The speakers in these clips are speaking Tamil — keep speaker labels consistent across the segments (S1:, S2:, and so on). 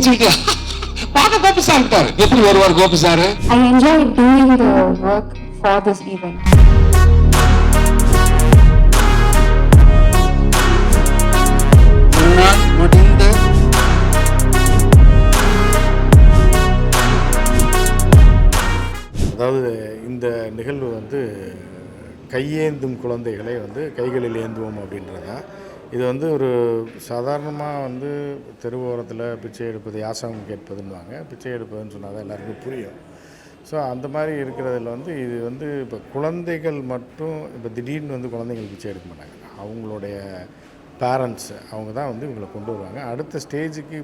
S1: கோபிச்சுக்கிட்டியா? பார்க்க கோபி சார் இருக்காரு. எப்படி வருவார் Gopi sir?
S2: I enjoy doing the work for this event.
S1: முடிந்த
S3: அதாவது இந்த நிகழ்வு வந்து கையேந்தும் குழந்தைகளை வந்து கைகளில் ஏந்துவோம் அப்படின்றதான். இது வந்து ஒரு சாதாரணமாக வந்து தெருவோரத்தில் பிச்சை எடுப்பது, யாசகம் கேட்பதுன்னுவாங்க. பிச்சை எடுப்பதுன்னு சொன்னால் தான் எல்லாருக்கும் புரியும். ஸோ அந்த மாதிரி இருக்கிறதுல வந்து இது வந்து இப்போ குழந்தைகள் மட்டும் இப்போ திடீர்னு வந்து குழந்தைகள் பிச்சை எடுக்க மாட்டாங்க. அவங்களுடைய பேரண்ட்ஸு அவங்க தான் வந்து இவங்களை கொண்டு வருவாங்க. அடுத்த ஸ்டேஜுக்கு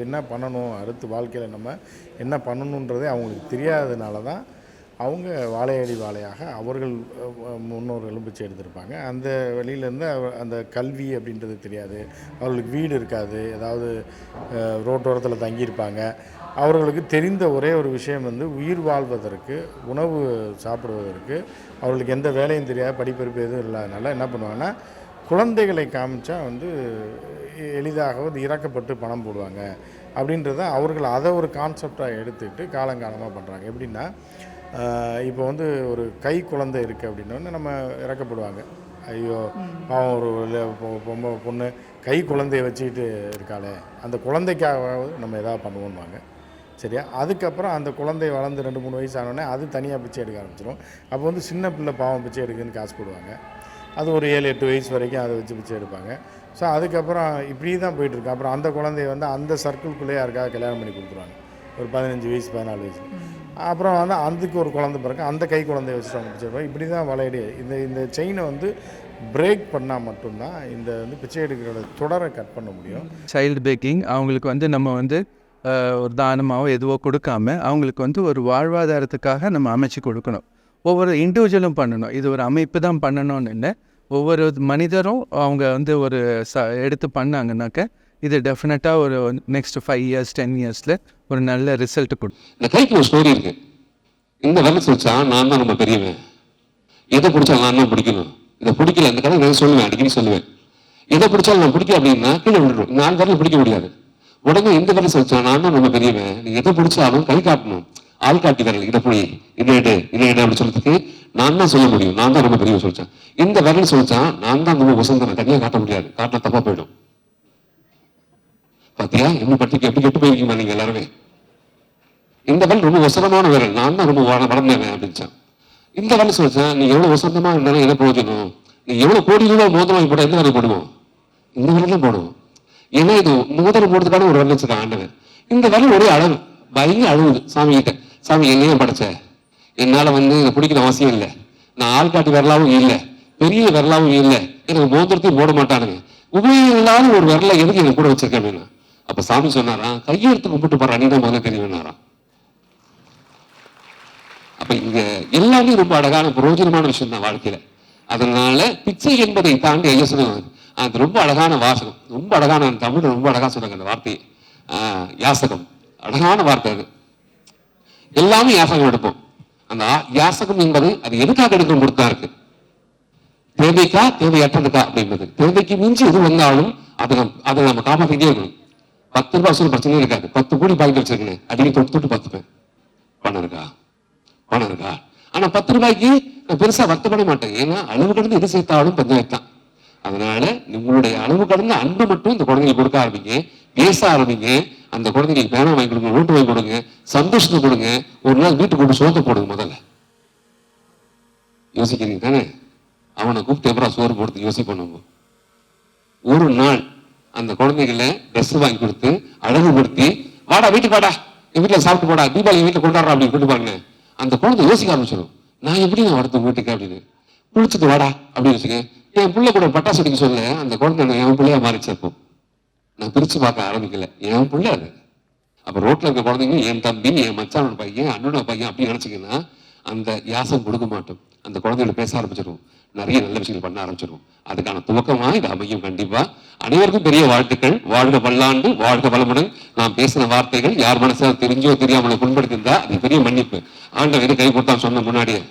S3: என்ன பண்ணணும், அடுத்த வாழ்க்கையில் நம்ம என்ன பண்ணணுன்றதே அவங்களுக்கு தெரியாததுனால தான் அவங்க வாழையடி வாழையாக அவர்கள் முன்னோர்களும் பிச்சை எடுத்திருப்பாங்க. அந்த வழியிலேருந்து அந்த கல்வி அப்படின்றது தெரியாது, அவர்களுக்கு வீடு இருக்காது, ஏதாவது ரோட்டோரத்தில் தங்கியிருப்பாங்க. அவர்களுக்கு தெரிந்த ஒரே ஒரு விஷயம் வந்து உயிர் வாழ்வதற்கு, உணவு சாப்பிடுவதற்கு அவர்களுக்கு எந்த வேலையும் தெரியாது, படிப்பறிப்பு எதுவும் இல்லாதனால என்ன பண்ணுவாங்கன்னா குழந்தைகளை காமிச்சா வந்து எளிதாக வந்து இறக்கப்பட்டு பணம் போடுவாங்க அப்படின்றத அவர்கள் அதை ஒரு கான்செப்டாக எடுத்துக்கிட்டு காலங்காலமாக பண்ணுறாங்க. எப்படின்னா இப்போ வந்து ஒரு கை குழந்தை இருக்குது அப்படின்னோடனே நம்ம இறக்கப்படுவாங்க. ஐயோ பாவம், ஒரு பொண்ணு கை குழந்தைய வச்சுக்கிட்டு இருக்காளே, அந்த குழந்தைக்காக நம்ம எதாவது பண்ணுவோம்வாங்க. சரியா? அதுக்கப்புறம் அந்த குழந்தை வளர்ந்து 2-3 வயசு ஆனோடனே அது தனியாக பிச்சை எடுக்க ஆரம்பிச்சிடும். அப்போ வந்து சின்ன பிள்ளை பாவம் பிச்சை எடுக்குன்னு காசு போடுவாங்க. அது ஒரு 7-8 வயசு வரைக்கும் அதை வச்சு பிச்சை எடுப்பாங்க. ஸோ அதுக்கப்புறம் இப்படி தான் போயிட்டுருக்கு. அப்புறம் அந்த குழந்தைய வந்து அந்த சர்க்கிள்குள்ளேயே யாருக்காக கல்யாணம் பண்ணி கொடுத்துருவாங்க ஒரு 15 வயசு 14 வயசு. அப்புறம் வந்து அதுக்கு ஒரு குழந்தை பிறகு அந்த கை குழந்தைய வச்சுட்டு அவங்க பிச்சை எடுப்பாங்க. இப்படி தான் வளையடி இந்த செயினை வந்து பிரேக் பண்ணால் மட்டும்தான் இந்த வந்து பிச்சை எடுக்கிறோட தொடரை கட் பண்ண முடியும்.
S4: சைல்டு பேக்கிங் அவங்களுக்கு வந்து நம்ம வந்து ஒரு தானமாகவோ எதுவோ கொடுக்காம அவங்களுக்கு வந்து ஒரு வாழ்வாதாரத்துக்காக நம்ம அமைச்சு கொடுக்கணும். ஒவ்வொரு இண்டிவிஜுவலும் பண்ணணும். இது ஒரு அமைப்பு தான் பண்ணணும்னு இல்லை, ஒவ்வொரு மனிதரும் அவங்க வந்து ஒரு எடுத்து பண்ணாங்கன்னாக்க இது டெஃபினட்டாக ஒரு நெக்ஸ்ட் 5 இயர்ஸ் 10 இயர்ஸில் ஒரு நல்ல ரிசல்ட் கொடுக்கும்.
S1: இந்த கைக்கு ஒரு ஸ்டோரி இருக்கு. இந்த வேலை சொல்லிச்சா நான் தான் நம்ம பெரியவன், எதை பிடிச்சாலும் நான் தான் பிடிக்கணும், இதை பிடிக்கல இந்த கதை நான் சொல்லுவேன், அடிக்கடி சொல்லுவேன். எதை பிடிச்சாலும் நான் பிடிக்கல அப்படின்னா கீழே விட்டுரும். 4 வரல பிடிக்க முடியாது. உடனே இந்த வேலை சொல்லிச்சா நான் தான் நம்ம பெரியவன், நீ எதை பிடிச்சாலும் கை காட்டணும், ஆள் காட்டி வரல, இதை போய் இல்லை எடு அப்படின்னு சொல்றதுக்கு நான் தான் சொல்ல முடியும், நான் தான் ரொம்ப பெரியவன் சொல்லிச்சேன். இந்த விரல் சொல்லிச்சான் நான் தான் ரொம்ப வசந்தனை, தனியாக காட்ட முடியாது, காட்டினா தப்பா போயிடும். பாத்தியா என்ன பற்றி எப்படி கெட்டு போயிருக்கீங்க நீங்க எல்லாருமே. இந்த விரல் ரொம்ப வசனமான விரல், நான் தான் ரொம்ப வளர்ந்தேன் அப்படின்ச்சான். இந்த விரல் சொல்லிச்சான் நீ எவ்வளவு வசந்தமா இருந்தாலும் என்ன பிரயோஜனம், நீ எவ்வளவு கோடி ரூபாய் மோதிரம் போட எந்த விரல் போடுவோம், இந்த விரல் தான் போடுவோம். ஏன்னா இது மோதிரம் போடுறதுக்கான ஒரு விரல் வச்சிருக்கான் ஆண்டவன். இந்த விரல் ஒரே அளவு பயங்கர அழுவுது சாமி கிட்ட, சாமி என்னையும் படைச்ச, என்னால வந்து இதை பிடிக்கிற அவசியம் இல்லை, நான் ஆள் காட்டி விரலாவும் இல்லை, பெரிய விரலாவும் இல்லை, எனக்கு மோதிரத்தையும் போட மாட்டானுங்க, உபயோகம் இல்லாத ஒரு விரலை எதுக்கு எனக்கு கூட வச்சிருக்கேன் அப்படின்னா. அப்ப சாமி சொன்னாரா கையெழுத்து கும்பிட்டு போற அணிதான் முதல்ல தெரியவேனாராம். அப்ப இங்க எல்லாமே ரொம்ப அழகான பிரயோஜனமான விஷயம் தான் வாழ்க்கையில. அதனால பிச்சை என்பதை தாண்டி ஐயா சொன்னாங்க, அது ரொம்ப அழகான வாசகம், ரொம்ப அழகான தமிழ் ரொம்ப அழகா சொன்னாங்க அந்த வார்த்தையை. யாசகம் அழகான வார்த்தை. அது எல்லாமே யாசகம் எடுப்போம். அந்த யாசகம் என்பது அது எதுக்காக எடுக்கணும் பொறுத்தா இருக்கு. தேவைக்கா தேவையற்றதுக்கா அப்படின்றது. தேவைக்கு மிஞ்சி எது வந்தாலும் அதை நம்ம காப்பாற்றிட்டே இருக்கணும். 10 ரூபாய் வசூல் பிரச்சனையே இருக்காது. 10 கோடி பாக்கெட் வச்சிருக்கேன், அடிக்கடி தொட்டு பார்த்துப்பேன், பணம் இருக்கா பணம் இருக்கா. ஆனா 10 ரூபாய்க்கு நான் பெருசா வருத்தப்பட மாட்டேன். ஏன்னா அளவு கடந்து எது சேர்த்தாலும் பஞ்சாயத்து தான். அதனால உங்களுடைய அளவு கடந்த அன்பு மட்டும் இந்த குழந்தைங்களுக்கு கொடுக்க ஆரம்பிங்க, பேச ஆரம்பிங்க. அந்த குழந்தைங்களுக்கு பேனா வாங்கி கொடுங்க, நோட்டு வாங்கி கொடுங்க, சந்தோஷத்தை கொடுங்க. ஒரு நாள் வீட்டுக்கு கொண்டு சோத்தை போடுங்க. முதல்ல யோசிக்கிறீங்க தானே, அவனை கூப்பிட்டு எப்பரா சோறு போடுறது யோசிப்போம். ஒரு நாள் அந்த குழந்தைகளை ட்ரெஸ் வாங்கி கொடுத்து அழகுபடுத்தி வாடா வீட்டுக்கு வாடா, என் வீட்டில் சாப்பிட்டு போடா, தீபாவளி வீட்டில் கொண்டாடுறா அப்படின்னு கொண்டு பாருங்க. அந்த குழந்தை யோசிக்க ஆரம்பிச்சிடும், நான் எப்படி நான் வரது வீட்டுக்கு அப்படின்னு. குளிச்சுட்டு வாடா அப்படின்னு வச்சுக்க. என் பிள்ளை கூட பட்டாசு அடிக்க சொல்ல அந்த குழந்தை என் பிள்ளையா மாறிச்சிருப்போம். நான் பிரிச்சு பார்க்க ஆரம்பிக்கல, என் பிள்ளை அது. அப்ப ரோட்ல இருக்க குழந்தைங்க என் தம்பி, என் மச்சானோட பையன், அண்ணனோட பையன் அப்படி நினைச்சிங்கன்னா அந்த யாசம் கொடுக்க மாட்டோம். அந்த குழந்தைகளை பேச ஆரம்பிச்சிடும், நிறைய நல்ல விஷயங்கள் பண்ண ஆரம்பிச்சிடும். அதுக்கான துவக்கமா இது அமையும் கண்டிப்பா. அனைவருக்கும் பெரிய வாழ்த்துக்கள். வாழ்க பல்லாண்டு, வாழ்க வளமுடன். நான் பேசின வார்த்தைகள் யார் மனசாக தெரிஞ்சோ தெரியாமல புண்படுத்திருந்தா அது பெரிய மன்னிப்பு. ஆண்டவர் கை கொடுத்தா சொன்ன முன்னாடியே